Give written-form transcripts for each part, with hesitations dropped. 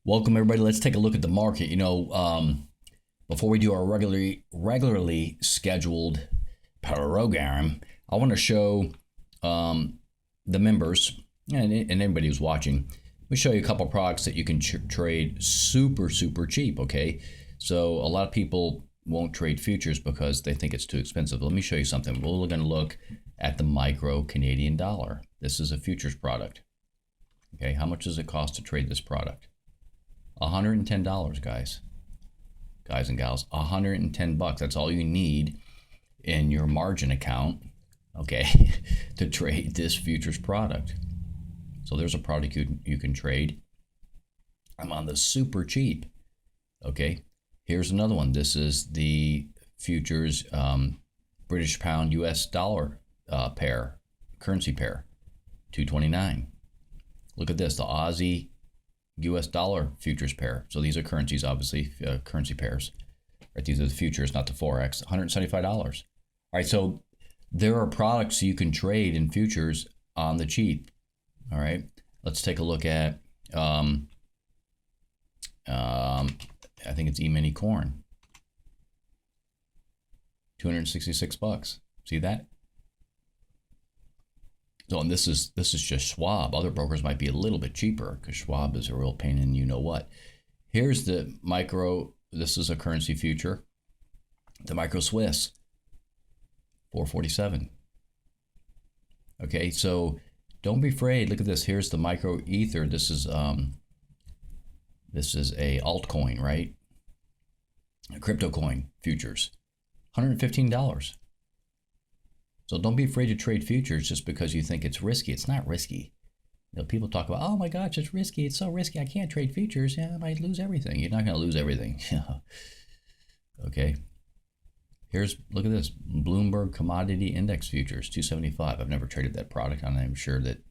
Welcome everybody. Let's take a look at the market. Before we do our regularly scheduled program, I want to show the members and anybody who's watching. Let me show you a couple products that you can trade super cheap. Okay, so a lot of people won't trade futures because they think it's too expensive. Let me show you something. We're going to look at the micro Canadian dollar. This is a futures product. Okay, how much does it cost to trade this product? $110, guys and gals. 110 bucks. That's all you need in your margin account, okay, to trade this futures product. So there's a product you can trade. I'm on the super cheap. Okay, here's another one. This is the futures British pound US dollar currency pair, 229. Look at this, the Aussie US dollar futures pair. So these are currencies, obviously, currency pairs. Right? These are the futures, not the Forex. $175. All right, so there are products you can trade in futures on the cheap. All right, let's take a look at, I think it's E-mini corn. 266 bucks. See that? So, and this is just Schwab. Other brokers might be a little bit cheaper because Schwab is a real pain in you know what. Here's the micro. This is a currency future. The micro Swiss, 447. Okay, so don't be afraid. Look at this. Here's the micro Ether. This is a altcoin, right? A crypto coin futures, $115. So don't be afraid to trade futures just because you think it's risky. It's not risky. People talk about, oh my gosh, it's risky. It's so risky. I can't trade futures. Yeah, I might lose everything. You're not going to lose everything. Okay. Look at this. Bloomberg Commodity Index Futures, 275. I've never traded that product, and I'm sure that.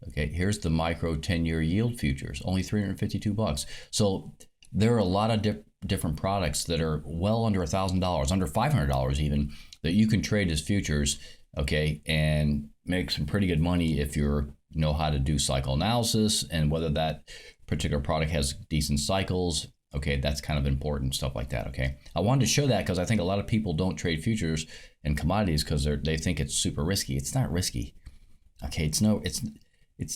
Okay, here's the micro 10-year yield futures, only 352 bucks. So there are a lot of different products that are well under $1,000, under $500 even, that you can trade as futures, okay, and make some pretty good money if you know how to do cycle analysis and whether that particular product has decent cycles. Okay, that's kind of important, stuff like that. Okay, I wanted to show that because I think a lot of people don't trade futures and commodities because they think it's super risky. It's not risky. Okay, it's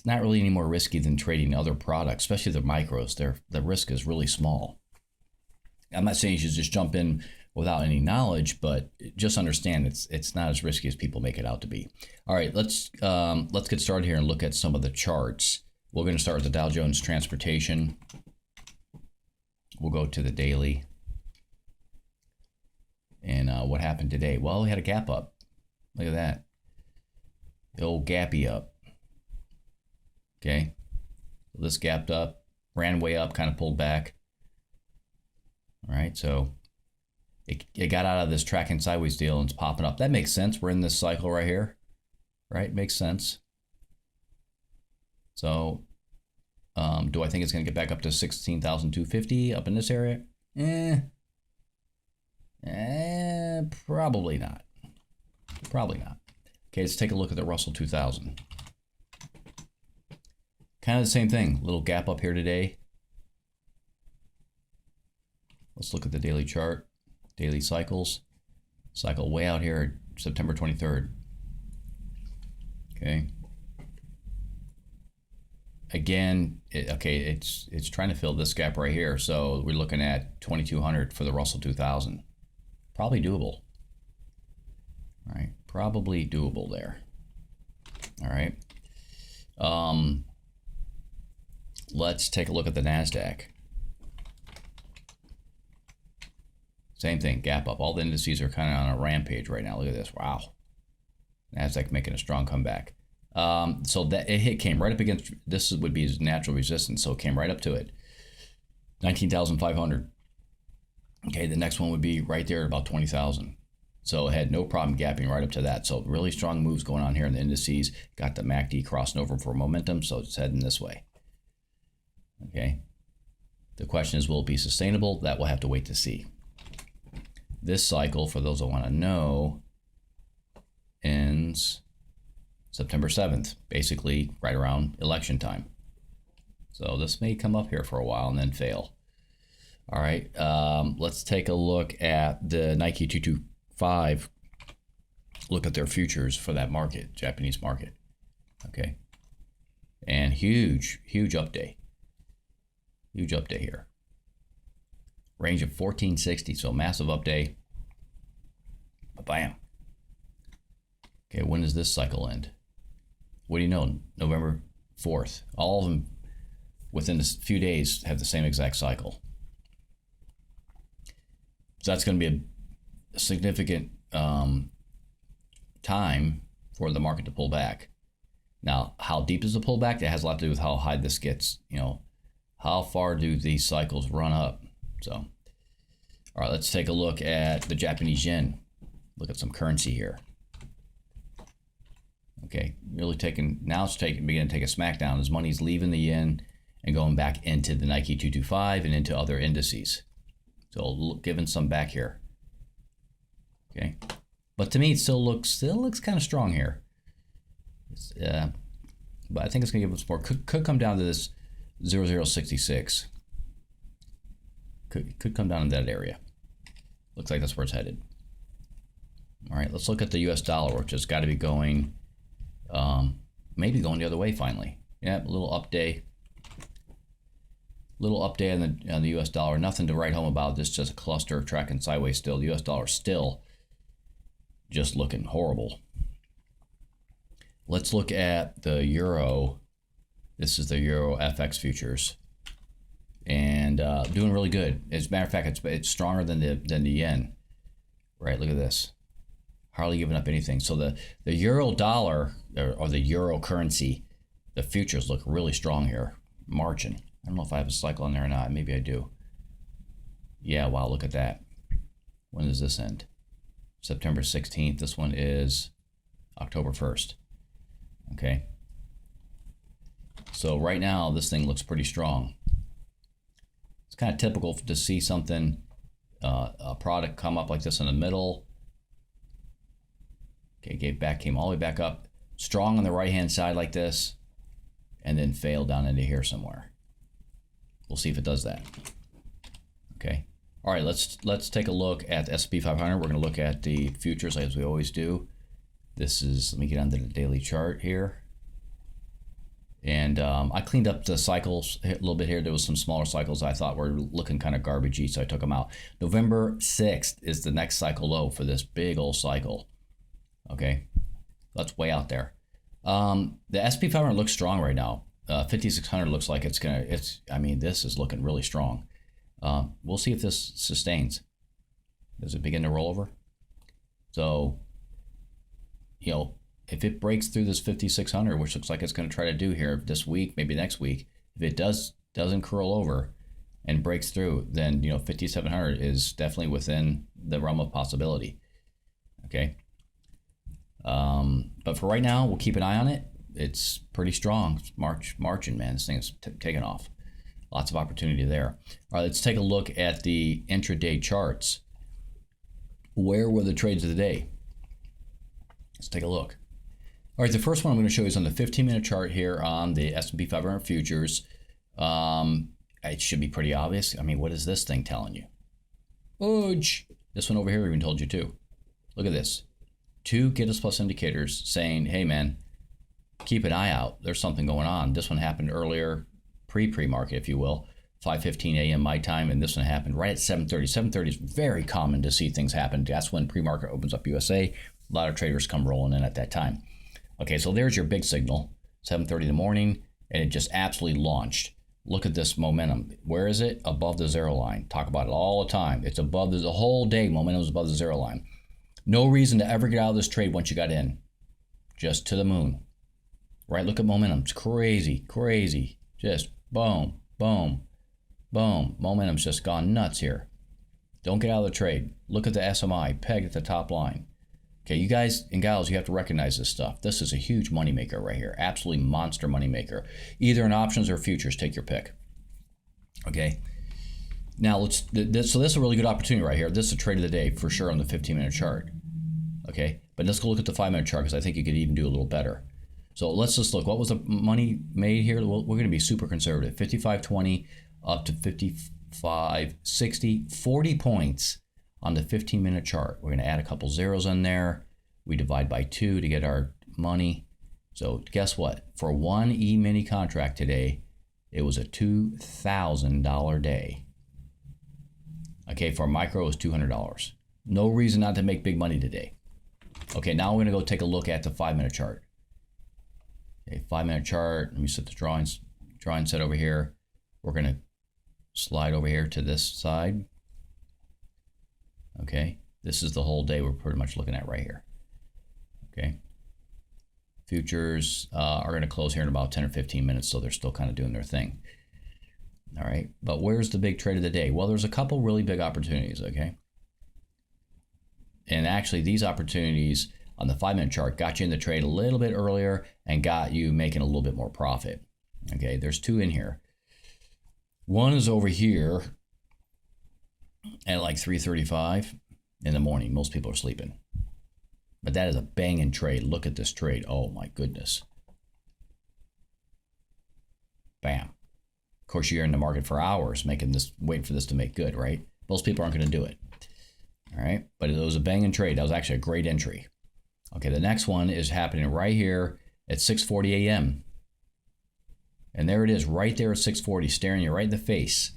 not really any more risky than trading other products, especially the micros. The risk is really small. I'm not saying you should just jump in without any knowledge, but just understand it's not as risky as people make it out to be. All right, let's get started here and look at some of the charts. We're going to start with the Dow Jones Transportation. We'll go to the daily. And what happened today? Well, we had a gap up. Look at that. The old gappy up. Okay. This gapped up, ran way up, kind of pulled back. All right, so it got out of this tracking sideways deal and it's popping up. That makes sense. We're in this cycle right here, right? Makes sense. So do I think it's going to get back up to 16,250 up in this area? Probably not. Probably not. Okay, let's take a look at the Russell 2000. Kind of the same thing. Little gap up here today. Let's look at the daily chart. Daily cycles. Cycle way out here, September 23rd. Okay. Again, it's trying to fill this gap right here. So we're looking at 2,200 for the Russell 2000. Probably doable. All right, probably doable there. All right. Let's take a look at the NASDAQ. Same thing, gap up. All the indices are kind of on a rampage right now. Look at this. Wow. NASDAQ making a strong comeback. So that it came right up against, this would be his natural resistance. So it came right up to it. 19,500. Okay, the next one would be right there at about 20,000. So it had no problem gapping right up to that. So really strong moves going on here in the indices. Got the MACD crossing over for momentum, so it's heading this way. Okay. The question is, will it be sustainable? That we'll have to wait to see. This cycle, for those that want to know, ends September 7th, basically right around election time. So this may come up here for a while and then fail. All right, let's take a look at the Nike 225. Look at their futures for that market, Japanese market. Okay, and huge update. Huge update here. Range of 1460, so massive update. Bam. Okay, when does this cycle end? What do you know? November 4th. All of them within a few days have the same exact cycle. So that's going to be a significant time for the market to pull back. Now, how deep is the pullback? That has a lot to do with how high this gets. You know, how far do these cycles run up? So, all right, let's take a look at the Japanese yen. Look at some currency here. Okay, really now it's beginning to take a smackdown as money's leaving the yen and going back into the Nike 225 and into other indices. So giving some back here. Okay, but to me it still looks kind of strong here. But I think it's gonna give us more. Could come down to this 0066. Could come down in that area. Looks like that's where it's headed. All right, let's look at the U.S. dollar, which has got to be going, maybe going the other way finally. Yeah, a little update. Little update on the U.S. dollar. Nothing to write home about. This is just a cluster tracking sideways still. The U.S. dollar still just looking horrible. Let's look at the euro. This is the euro FX futures, and doing really good. As a matter of fact, it's stronger than the yen. Right? Look at this. Hardly giving up anything. So the euro dollar or the euro currency, the futures look really strong here. Marching. I don't know if I have a cycle on there or not. Maybe I do. Yeah, wow, look at that. When does this end? September 16th. This one is October 1st. Okay. So right now, this thing looks pretty strong. It's kind of typical to see something, a product come up like this in the middle. Okay, came all the way back up. Strong on the right-hand side like this. And then fail down into here somewhere. We'll see if it does that. Okay. All right, let's take a look at the S&P 500. We're going to look at the futures as we always do. This is, let me get onto the daily chart here. And I cleaned up the cycles a little bit here. There was some smaller cycles I thought were looking kind of garbagey, so I took them out. November 6th is the next cycle low for this big old cycle. Okay, that's way out there. The S&P 500 looks strong right now. 5,600 looks like I mean, this is looking really strong. We'll see if this sustains. Does it begin to roll over? So, you know, if it breaks through this 5,600, which looks like it's going to try to do here this week, maybe next week, if it doesn't curl over and breaks through, then, you know, 5,700 is definitely within the realm of possibility. Okay. But for right now, we'll keep an eye on it. It's pretty strong. It's marching, man. This thing is taking off. Lots of opportunity there. All right, let's take a look at the intraday charts. Where were the trades of the day? Let's take a look. All right, the first one I'm going to show you is on the 15-minute chart here on the S&P 500 futures. It should be pretty obvious. I mean, what is this thing telling you? Ouch! This one over here even told you too. Look at this. Two get us plus indicators saying, hey man, keep an eye out. There's something going on. This one happened earlier, pre-market, if you will, 5:15 a.m. my time, and this one happened right at 7:30. 7:30 is very common to see things happen. That's when pre-market opens up USA. A lot of traders come rolling in at that time. Okay, so there's your big signal, 7:30 in the morning, and it just absolutely launched. Look at this momentum. Where is it? Above the zero line. Talk about it all the time. It's above the whole day. Momentum is above the zero line. No reason to ever get out of this trade once you got in. Just to the moon. Right? Look at momentum. It's crazy, crazy. Just boom, boom, boom. Momentum's just gone nuts here. Don't get out of the trade. Look at the SMI pegged at the top line. Okay, you guys and gals, you have to recognize this stuff. This is a huge moneymaker right here. Absolutely monster moneymaker. Either in options or futures. Take your pick. Okay. Now, so this is a really good opportunity right here. This is a trade of the day for sure on the 15-minute chart. Okay, but let's go look at the 5-minute chart because I think you could even do a little better. So let's just look. What was the money made here? Well, we're going to be super conservative. 55.20 up to 55.60. 40 points on the 15-minute chart. We're going to add a couple zeros in there. We divide by 2 to get our money. So guess what? For one E-mini contract today, it was a $2,000 day. Okay, for a micro, it was $200. No reason not to make big money today. Okay, now we're going to go take a look at the 5-minute chart. Okay, 5-minute chart. Let me set the drawing set over here. We're going to slide over here to this side. Okay, this is the whole day we're pretty much looking at right here. Okay, futures are going to close here in about 10 or 15 minutes, so they're still kind of doing their thing. All right, but where's the big trade of the day? Well, there's a couple really big opportunities, okay? And actually, these opportunities on the 5-minute chart got you in the trade a little bit earlier and got you making a little bit more profit. Okay, there's 2 in here. One is over here at like 3:35 in the morning. Most people are sleeping. But that is a banging trade. Look at this trade. Oh my goodness. Bam. Of course, you're in the market for hours waiting for this to make good, right? Most people aren't going to do it. All right, but it was a banging trade. That was actually a great entry. Okay, the next one is happening right here at 6:40 a.m. And there it is, right there at 6:40, staring you right in the face.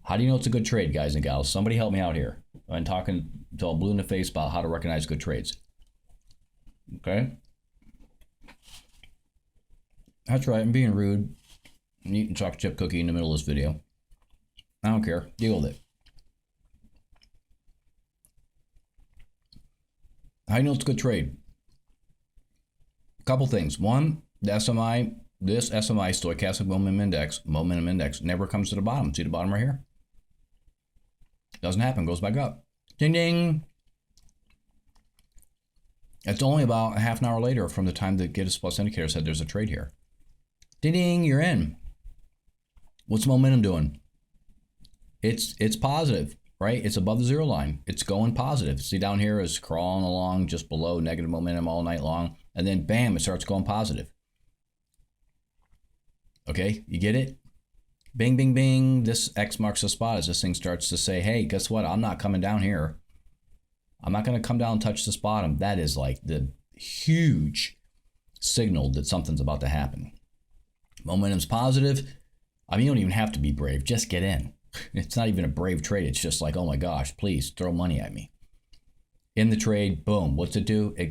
How do you know it's a good trade, guys and gals? Somebody help me out here. I'm talking until I'm blue in the face about how to recognize good trades. Okay? That's right, I'm being rude. I'm eating chocolate chip cookie in the middle of this video. I don't care. Deal with it. How do you know it's a good trade? A couple things. One, the SMI, this SMI, Stochastic Momentum Index, never comes to the bottom. See the bottom right here? Doesn't happen, goes back up. Ding, ding. It's only about a half an hour later from the time the Giddus Plus indicator said there's a trade here. Ding, ding, you're in. What's momentum doing? It's positive, right? It's above the 0 line. It's going positive. See down here is crawling along just below negative momentum all night long. And then bam, it starts going positive. Okay, you get it? Bing, bing, bing. This X marks the spot as this thing starts to say, hey, guess what? I'm not coming down here. I'm not going to come down and touch this bottom. That is like the huge signal that something's about to happen. Momentum's positive. I mean, you don't even have to be brave. Just get in. It's not even a brave trade. It's just like, oh my gosh, please throw money at me. In the trade, boom. What's it do? It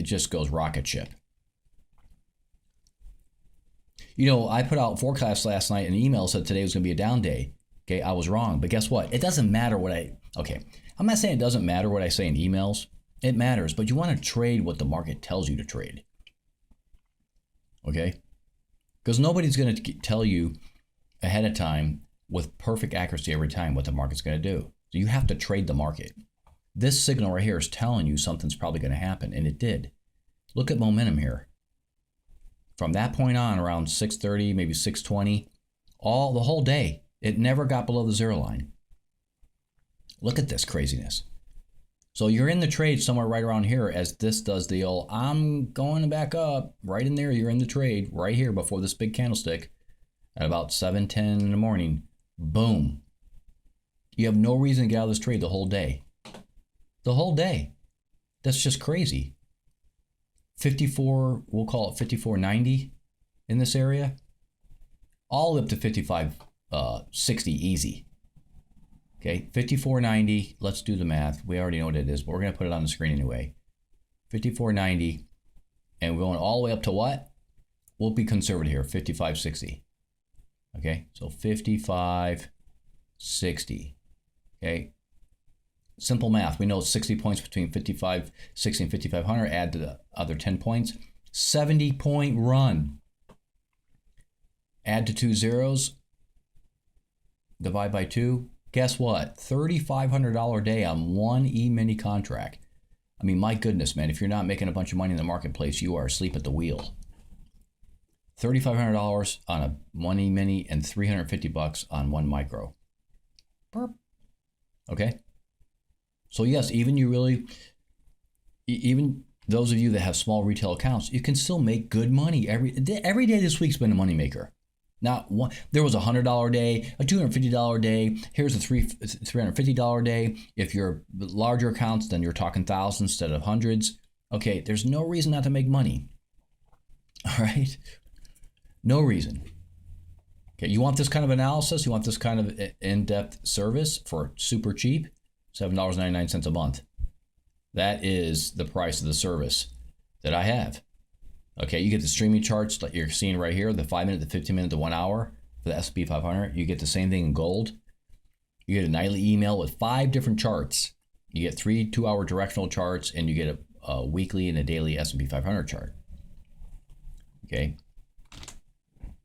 just goes rocket ship. You know, I put out forecast last night, and an email said today was going to be a down day. Okay, I was wrong. But guess what? It doesn't matter what I'm not saying it doesn't matter what I say in emails. It matters, but you want to trade what the market tells you to trade. Okay? Because nobody's going to tell you ahead of time with perfect accuracy every time what the market's going to do. So you have to trade the market. This signal right here is telling you something's probably going to happen, and it did. Look at momentum here. From that point on, around 6:30, maybe 6:20, the whole day, it never got below the 0 line. Look at this craziness. So you're in the trade somewhere right around here as this does the old, I'm going back up. Right in there, you're in the trade right here before this big candlestick at about 7:10 in the morning. Boom. You have no reason to get out of this trade the whole day. The whole day. That's just crazy. 54, we'll call it 54.90 in this area. All up to 55.60 easy. Okay, 54.90, let's do the math. We already know what it is, but we're going to put it on the screen anyway. 54.90, and we're going all the way up to what? We'll be conservative here, 55.60. Okay, so 55.60. Okay, simple math. We know it's 60 points between 55.60 and 5,500. Add to the other 10 points. 70-point run. Add to 2 zeros. Divide by 2. Guess what? $3,500 day on one E-mini contract. I mean, my goodness, man, if you're not making a bunch of money in the marketplace, you are asleep at the wheel. $3,500 on a one E-mini and $350 on one micro. Burp. Okay? So yes, even those of you that have small retail accounts, you can still make good money. Every day this week's been a moneymaker. Now, there was a $100 day, a $250 day. Here's a $350 day. If you're larger accounts, then you're talking thousands instead of hundreds. Okay, there's no reason not to make money. All right? No reason. Okay, you want this kind of analysis? You want this kind of in-depth service for super cheap? $7.99 a month. That is the price of the service that I have. Okay, you get the streaming charts that you're seeing right here, the 5-minute, the 15-minute, the 1 hour for the S&P 500. You get the same thing in gold. You get a nightly email with 5 different charts. You get 3 2-hour directional charts, and you get a weekly and a daily S&P 500 chart. Okay.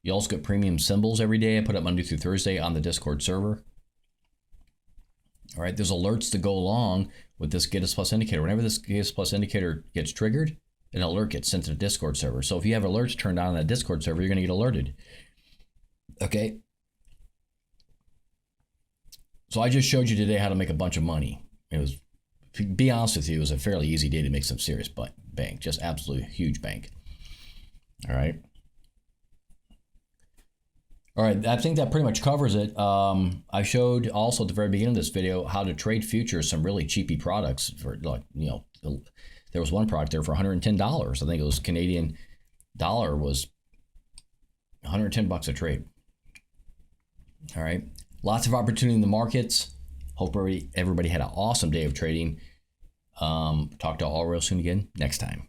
You also get premium symbols every day. I put up Monday through Thursday on the Discord server. All right, there's alerts to go along with this Get Us Plus indicator. Whenever this Get Us Plus indicator gets triggered, an alert gets sent to the Discord server. So if you have alerts turned on that Discord server, you're going to get alerted. Okay. So I just showed you today how to make a bunch of money. It was, to be honest with you, it was a fairly easy day to make some serious bank, just absolutely huge bank. All right. All right, I think that pretty much covers it. I showed also at the very beginning of this video how to trade futures, some really cheapy products for, like, you know, there was one product there for $110. I think it was Canadian dollar was $110 a trade. All right, lots of opportunity in the markets. Hope everybody had an awesome day of trading. Talk to all real soon again next time.